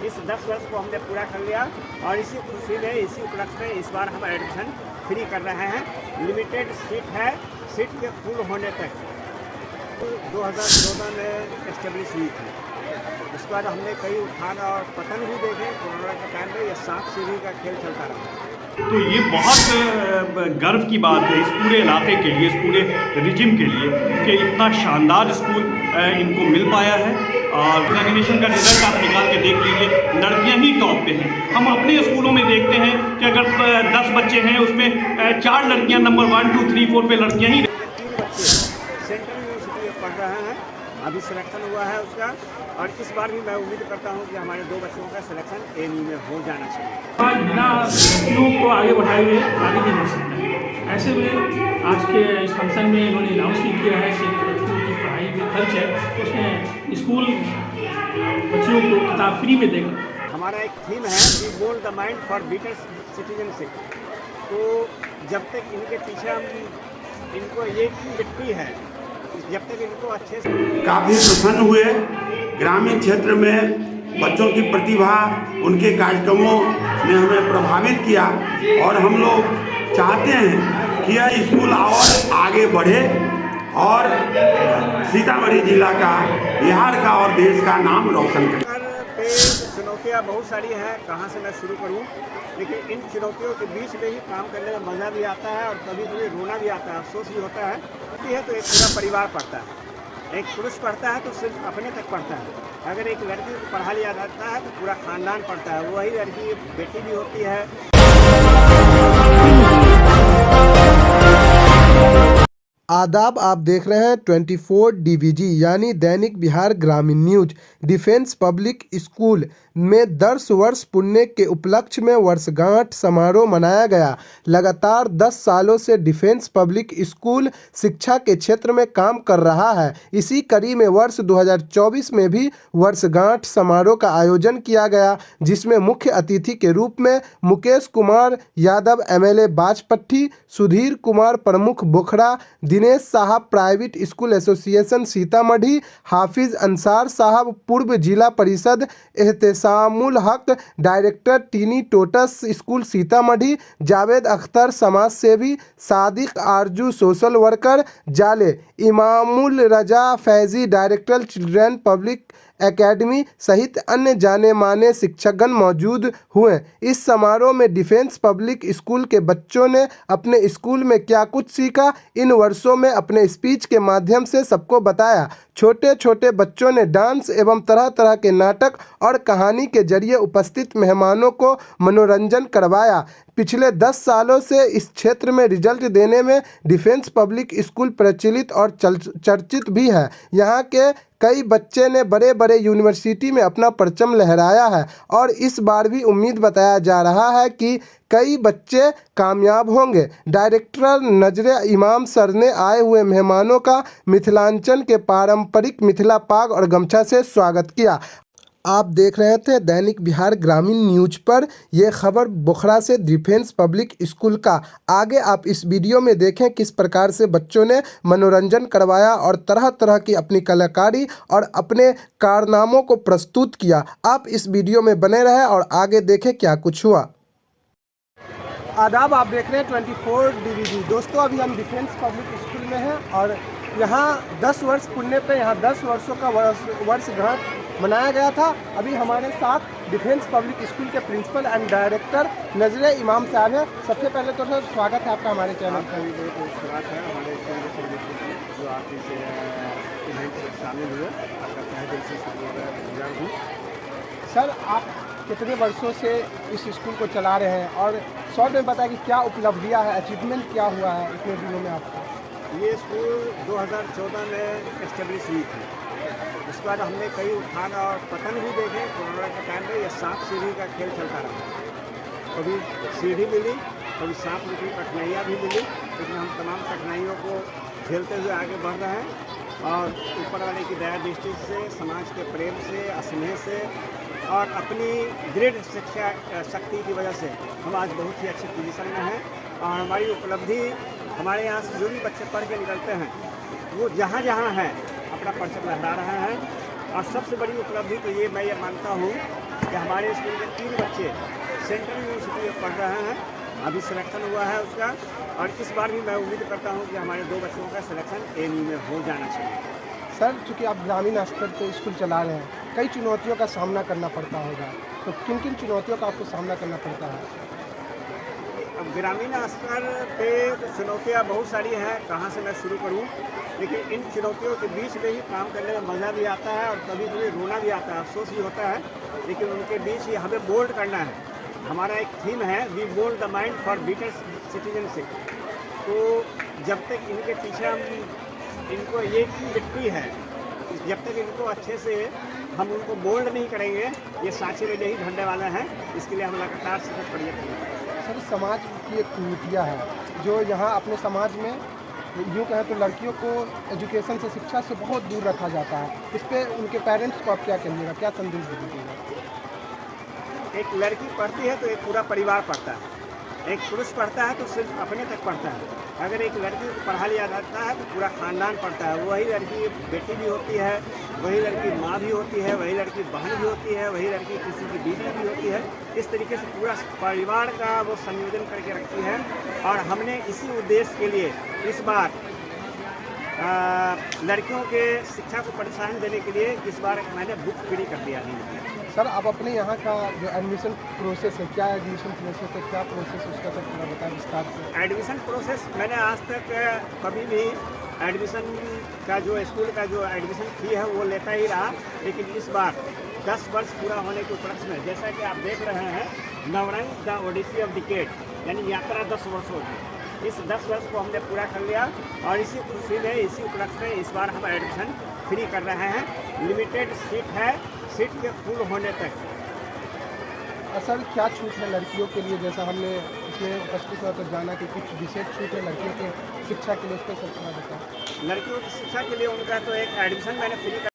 इस 10 वर्ष को हमने पूरा कर लिया और इसी खुशी में, इसी उपलक्ष्य में इस बार हम एडमिशन फ्री कर रहे हैं। लिमिटेड सीट है, सीट के फुल होने तक। 2014 में एस्टेब्लिश हुई थी। उसके बाद हमने कई उत्थान और पतन भी देखे। कोरोना के टाइम में यह सांप सीढ़ी का खेल चलता रहा। तो ये बहुत गर्व की बात है इस पूरे इलाके के लिए, इस पूरे रिजिम के लिए कि इतना शानदार स्कूल इनको मिल पाया है। और एग्जामिनेशन का रिजल्ट आप निकाल के देख लीजिए, लड़कियां ही टॉप पे हैं। हम अपने स्कूलों में देखते हैं कि अगर 10 बच्चे हैं उसमें 4 लड़कियां नंबर 1, 2, 3, 4 पे लड़कियां ही। 3 बच्चे सेंट्रल यूनिवर्सिटी में पढ़ रहे हैं, अभी सिलेक्शन हुआ है उसका। और इस बार भी मैं उम्मीद करता हूं कि हमारे 2 बच्चों का सिलेक्शन एएमयू में हो जाना चाहिए। आज बिना लड़कियों को आगे बढ़ाए हुए आगे नहीं बढ़ सकता है। ऐसे में आज के इस फंक्शन में इन्होंने अनाउंस भी किया है कि लड़कियों की पढ़ाई भी खर्च है, उसमें स्कूल बच्चियों को किताब फ्री में देगा। हमारा एक थीम है we mould the mind for better citizenship. तो जब तक इनके पीछे हम इनको ये मिट्टी है, जब तक इनको अच्छे से काफ़ी प्रसन्न हुए। ग्रामीण क्षेत्र में बच्चों की प्रतिभा, उनके कार्यक्रमों ने हमें प्रभावित किया और हम लोग चाहते हैं कि यह स्कूल और आगे बढ़े और सीतामढ़ी जिला का, बिहार का और देश का नाम रोशन करे। चुनौतियाँ बहुत सारी हैं, कहाँ से मैं शुरू करूँ। लेकिन इन चुनौतियों के बीच में ही काम करने में मज़ा भी आता है और कभी कभी रोना भी आता है, अफसोस भी होता है। तो एक पूरा परिवार पढ़ता है। एक पुरुष पढ़ता है तो सिर्फ अपने तक पढ़ता है। अगर एक लड़की को पढ़ा लिया जाता है तो पूरा खानदान पढ़ता है। वही लड़की बेटी भी होती है। आदाब, आप देख रहे हैं 24 DVG यानी दैनिक बिहार ग्रामीण न्यूज। डिफेंस पब्लिक स्कूल में 10 वर्ष पुण्य के उपलक्ष्य में वर्षगांठ समारोह मनाया गया। लगातार 10 सालों से डिफेंस पब्लिक स्कूल शिक्षा के क्षेत्र में काम कर रहा है। इसी कड़ी में वर्ष 2024 में भी वर्षगांठ समारोह का आयोजन किया गया, जिसमें मुख्य अतिथि के रूप में मुकेश कुमार यादव MLA बाजपट्टी, सुधीर कुमार प्रमुख Bokhara, Dinesh Sahab private school association Sitamarhi, Hafiz Ansar Sahab पूर्व जिला परिषद, Ehtesamul Haq director Tiny Tots school Sitamarhi, Javed Akhtar समाज सेवी, Sadiq Arzoo social worker Jale, Imamul Raza Faizi director children public academy सहित अन्य जाने माने शिक्षकगण मौजूद हुए। इस समारोह में डिफेंस पब्लिक स्कूल के बच्चों ने अपने स्कूल में क्या कुछ सीखा, इन वर्षों में अपने स्पीच के माध्यम से सबको बताया। छोटे छोटे बच्चों ने डांस एवं तरह तरह के नाटक और कहानी के जरिए उपस्थित मेहमानों को मनोरंजन करवाया। पिछले 10 सालों से इस क्षेत्र में रिजल्ट देने में डिफेंस पब्लिक स्कूल प्रचलित और चर्चित भी है। यहाँ के कई बच्चे ने बड़े बड़े यूनिवर्सिटी में अपना परचम लहराया है और इस बार भी उम्मीद बताया जा रहा है कि कई बच्चे कामयाब होंगे। डायरेक्टर नजरे इमाम सर ने आए हुए मेहमानों का मिथिलांचल के पारंपरिक मिथिला पाग और गमछा से स्वागत किया। आप देख रहे थे दैनिक बिहार ग्रामीण न्यूज पर यह खबर बोखरा से डिफेंस पब्लिक स्कूल का। आगे आप इस वीडियो में देखें किस प्रकार से बच्चों ने मनोरंजन करवाया और तरह तरह की अपनी कलाकारी और अपने कारनामों को प्रस्तुत किया। आप इस वीडियो में बने रहें और आगे देखें क्या कुछ हुआ। आदाब, आप देख रहे हैं 24 DVG। दोस्तों, अभी हम डिफेंस पब्लिक स्कूल में हैं और यहाँ 10 वर्ष पुण्य पे यहाँ 10 वर्षों का वर्षगांठ मनाया गया था। अभी हमारे साथ डिफेंस पब्लिक स्कूल के प्रिंसिपल एंड डायरेक्टर नजरे इमाम साहब हैं। सबसे पहले तो सर स्वागत है आपका हमारे चैनल का भी बहुत बहुत स्वागत है हमारे स्कूल जो आप इस इवेंट में शामिल हुए। आपका तहे दिल से शुक्रिया हूँ। सर, आप कितने वर्षों से इस स्कूल को चला रहे हैं और शॉर्ट में बताया कि क्या उपलब्धियाँ है, अचीवमेंट क्या हुआ है इतने दिनों में आपका? ये स्कूल 2014 में एस्टेब्लिश हुई थी। उसके बाद हमने कई उत्थान और पतन भी देखे। कोरोना के टाइम में यह सांप सीढ़ी का खेल चलता रहा। कभी सीढ़ी मिली, कभी सांप निकली, कठिनाइयाँ भी मिली, लेकिन हम तमाम कठिनाइयों को झेलते हुए आगे बढ़ रहे हैं और ऊपर वाले की दया दृष्टि से, समाज के प्रेम से, स्नेह से और अपनी दृढ़ शिक्षा शक्ति की वजह से हम आज बहुत ही अच्छे पोजीशन में हैं। और हमारी उपलब्धि, हमारे यहाँ से जो भी बच्चे पढ़ के निकलते हैं वो जहाँ जहाँ हैं अपना परचम लहरा रहे हैं। और सबसे बड़ी उपलब्धि तो ये मैं ये मानता हूँ कि हमारे स्कूल के 3 बच्चे सेंट्रल यूनिवर्सिटी में पढ़ रहे हैं, अभी सिलेक्शन हुआ है उसका, और इस बार भी मैं उम्मीद करता हूँ कि हमारे 2 बच्चों का सिलेक्शन ANU में हो जाना चाहिए। सर, चूँकि आप ग्रामीण स्तर पर स्कूल चला रहे हैं, कई चुनौतियों का सामना करना पड़ता होगा, तो किन किन चुनौतियों का आपको सामना करना पड़ता है? अब ग्रामीण स्तर पे तो चुनौतियाँ बहुत सारी हैं, कहाँ से मैं शुरू करूँ, लेकिन इन चुनौतियों के बीच में ही काम करने में मज़ा भी आता है और कभी कभी रोना भी आता है, अफसोस भी होता है, लेकिन उनके बीच ही हमें बोल्ड करना है। हमारा एक थीम है, we bold the mind for better citizenship. तो जब तक इनके पीछे हम इनको ये मिट्टी है, जब तक इनको अच्छे से हम उनको बोल्ड नहीं करेंगे, ये सांचे में नहीं ढलने वाले हैं, इसके लिए हम लगातार सतत प्रयत्न करेंगे। सर, समाज की एक कुरीतियाँ है जो यहाँ अपने समाज में यूँ कहें तो लड़कियों को एजुकेशन से, शिक्षा से बहुत दूर रखा जाता है। इस पर उनके पेरेंट्स को आप क्या कहिएगा, क्या संदेश दीजिएगा? एक लड़की पढ़ती है तो एक पूरा परिवार पढ़ता है, एक पुरुष पढ़ता है तो सिर्फ अपने तक पढ़ता है। अगर एक लड़की को पढ़ा लिया जाता है तो पूरा खानदान पढ़ता है। वही लड़की बेटी भी होती है, वही लड़की माँ भी होती है, वही लड़की बहन भी होती है, वही लड़की किसी की बीवी भी होती है। इस तरीके से पूरा परिवार का वो संयोजन करके रखती है। और हमने इसी उद्देश्य के लिए इस बार लड़कियों के शिक्षा को प्रोत्साहन देने के लिए इस बार मैंने बुक फ्री कर दिया है। सर, आप अपने यहाँ का जो एडमिशन प्रोसेस है, क्या एडमिशन प्रोसेस है, क्या प्रोसेस उसका सर थोड़ा बताएं विस्तार से। एडमिशन प्रोसेस मैंने आज तक कभी भी एडमिशन का जो स्कूल का जो एडमिशन फी है वो लेता ही रहा, लेकिन इस बार 10 वर्ष पूरा होने के उपलक्ष्य में, जैसा कि आप देख रहे हैं, Navrang the odyssey of decade, यानी यात्रा 10 वर्षों की, इस 10 वर्ष को हमने पूरा कर लिया। और इसी खुशी में, इसी उपलक्ष्य में इस बार हम एडमिशन फ्री कर रहे हैं। लिमिटेड सीट है, सीट के फुल होने तक। सर, क्या छूट है लड़कियों के लिए, जैसा हमने इसमें उपस्थित हुआ तो जाना कि कुछ विशेष छूट है लड़कियों के शिक्षा के लिए, उस पर सर थोड़ा बताएं। लड़कियों की शिक्षा के लिए उनका तो एक एडमिशन मैंने फ्री कर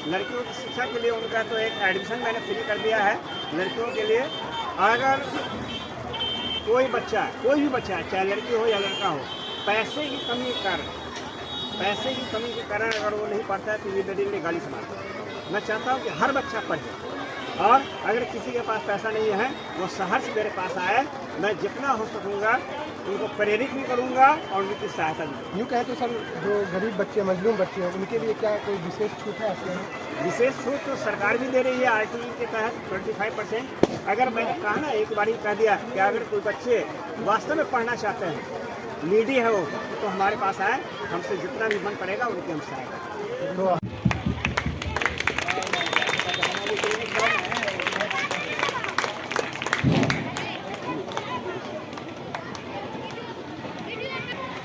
लड़कियों की शिक्षा के लिए उनका तो एक एडमिशन मैंने फ्री कर दिया है। लड़कियों के लिए अगर कोई बच्चा, कोई भी बच्चा, चाहे लड़की हो या लड़का हो, पैसे की कमी के कारण अगर वो नहीं पढ़ता है तो ये दलील गाली समाता है। मैं चाहता हूँ कि हर बच्चा पढ़े, और अगर किसी के पास पैसा नहीं है वो शहर से मेरे पास आए, मैं जितना हो सकूँगा उनको प्रेरित भी करूँगा और उनकी सहायता भी। यूँ कहें तो सर, जो गरीब बच्चे, मजलूम बच्चे हैं, उनके लिए क्या कोई विशेष छूट है आपके? विशेष छूट तो सरकार भी दे रही है RTE के तहत 25%। अगर मैंने कहा ना, एक बार ही कह दिया कि अगर कोई बच्चे वास्तव में पढ़ना चाहते हैं, नीडी है वो, तो हमारे पास आए, हमसे जितना भी मन पड़ेगा उनकी हम सहायता।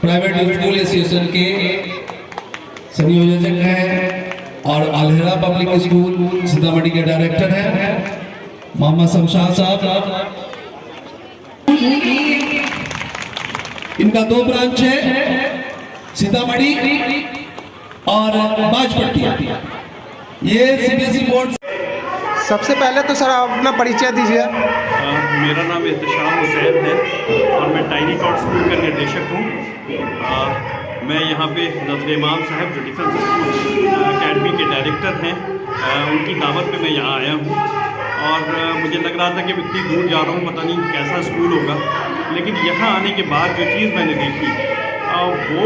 प्राइवेट स्कूल एसोसिएशन के संयोजक हैं और अलहरा पब्लिक स्कूल सीतामढ़ी के डायरेक्टर हैं मोहम्मद शमशाद साहब। इनका 2 ब्रांच है, सीतामढ़ी और बाजपट्टी। ये CBSE बोर्ड। सबसे पहले तो सर आप अपना परिचय दीजिए। मेरा नाम एहतशाम हुसैन है और मैं टाइनी टॉट स्कूल का निर्देशक हूँ। मैं यहाँ पे नज़र इमाम साहब जो डिफेंस स्कूल अकेडमी के डायरेक्टर हैं, उनकी दावत पे मैं यहाँ आया हूँ। और मुझे लग रहा था कि मैं इतनी दूर जा रहा हूँ, पता नहीं कैसा स्कूल होगा, लेकिन यहाँ आने के बाद जो चीज़ मैंने देखी वो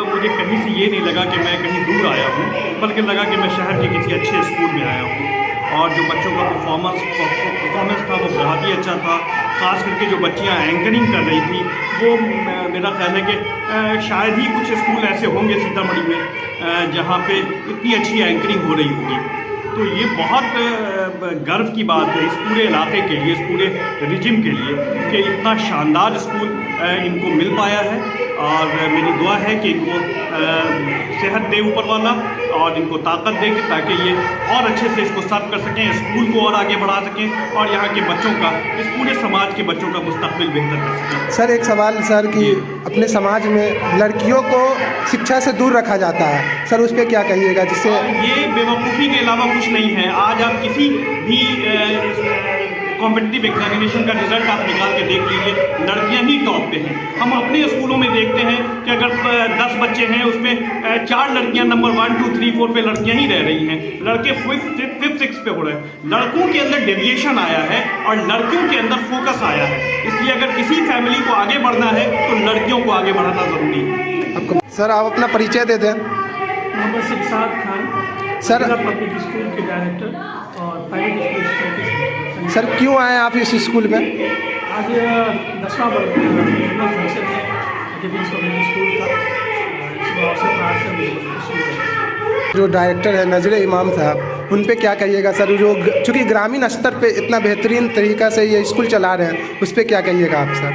मुझे कहीं से ये नहीं लगा कि मैं कहीं दूर आया हूँ, बल्कि लगा कि मैं शहर के किसी अच्छे स्कूल में आया हूँ। और जो बच्चों का परफॉर्मेंस था वो बहुत ही अच्छा था। ख़ास करके जो बच्चियाँ एंकरिंग कर रही थी, वो मेरा ख्याल है कि शायद ही कुछ स्कूल ऐसे होंगे सीतामढ़ी में जहाँ पे इतनी अच्छी एंकरिंग हो रही होगी। तो ये बहुत गर्व की बात है इस पूरे इलाके के लिए, इस पूरे रिजिम के लिए, कि इतना शानदार स्कूल इनको मिल पाया है। और मेरी दुआ है कि इनको सेहत दे ऊपर वाला और इनको ताकत दे ताकि ये और अच्छे से इसको सर्व कर सकें, स्कूल को और आगे बढ़ा सकें और यहाँ के बच्चों का, इस पूरे समाज के बच्चों का मुस्तकबिल बेहतर कर सकें। सर, एक सवाल सर कि अपने समाज में लड़कियों को शिक्षा से दूर रखा जाता है, सर उस पर क्या कहिएगा? जिससे ये बेवकूफ़ी के अलावा कुछ नहीं है। आज आप किसी भी कॉम्पिटिटिव एग्जामिनेशन का रिजल्ट आप निकाल के देख लीजिए, लड़कियां ही टॉप पे हैं। हम अपने स्कूलों में देखते हैं कि अगर 10 बच्चे हैं उसमें 4 लड़कियां नंबर 1, 2, 3, 4 पे लड़कियां ही रह रही हैं, लड़के 5th, 6th पे हो रहे हैं। लड़कों के अंदर डेविएशन आया है और लड़कियों के अंदर फोकस आया है। इसलिए अगर किसी फैमिली को आगे बढ़ना है तो लड़कियों को आगे बढ़ाना जरूरी है। आपको सर आप अपना परिचय दे दें। Mohammad Shamshad Khan sir public school के डायरेक्टर और प्राइवेट स्कूल के सर क्यों आए आप इस स्कूल में? आज 10वां फंक्शन है डिफेंस पब्लिक स्कूल का, इसका अवसर प्राप्त करने जो डायरेक्टर है नजर इमाम साहब, उन पे क्या कहिएगा सर? जो चूँकि ग्रामीण स्तर पे इतना बेहतरीन तरीक़ा से ये स्कूल चला रहे हैं, उस पर क्या कहिएगा आप सर?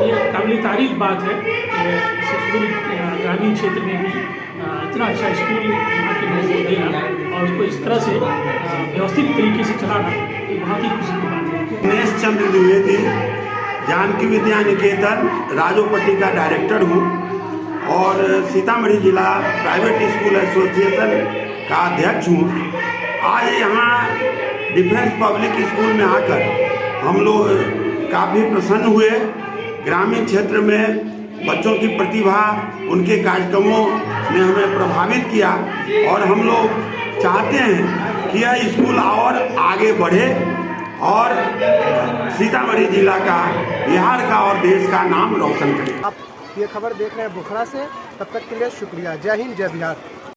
ये काबिल तारीफ बात है कि स्कूल ग्रामीण क्षेत्र में भी इतना अच्छा स्कूल यहाँ के लोगों को देना और उसको इस तरह से व्यवस्थित तरीके से चलाना ये बहुत ही खुशी की बात है। दिनेश चंद्र द्विवेदी, जानकी विद्या निकेतन राजोपट्टी का डायरेक्टर हूँ और सीतामढ़ी जिला प्राइवेट स्कूल एसोसिएशन का अध्यक्ष हूँ। आज यहाँ डिफेंस पब्लिक स्कूल में आकर हम लोग काफ़ी प्रसन्न हुए। ग्रामीण क्षेत्र में बच्चों की प्रतिभा, उनके कार्यक्रमों ने हमें प्रभावित किया और हम लोग चाहते हैं कि यह स्कूल और आगे बढ़े और सीतामढ़ी जिला का, बिहार का और देश का नाम रोशन करे। आप ये खबर देख रहे हैं बुखरा से, तब तक के लिए शुक्रिया। जय हिंद, जय बिहार।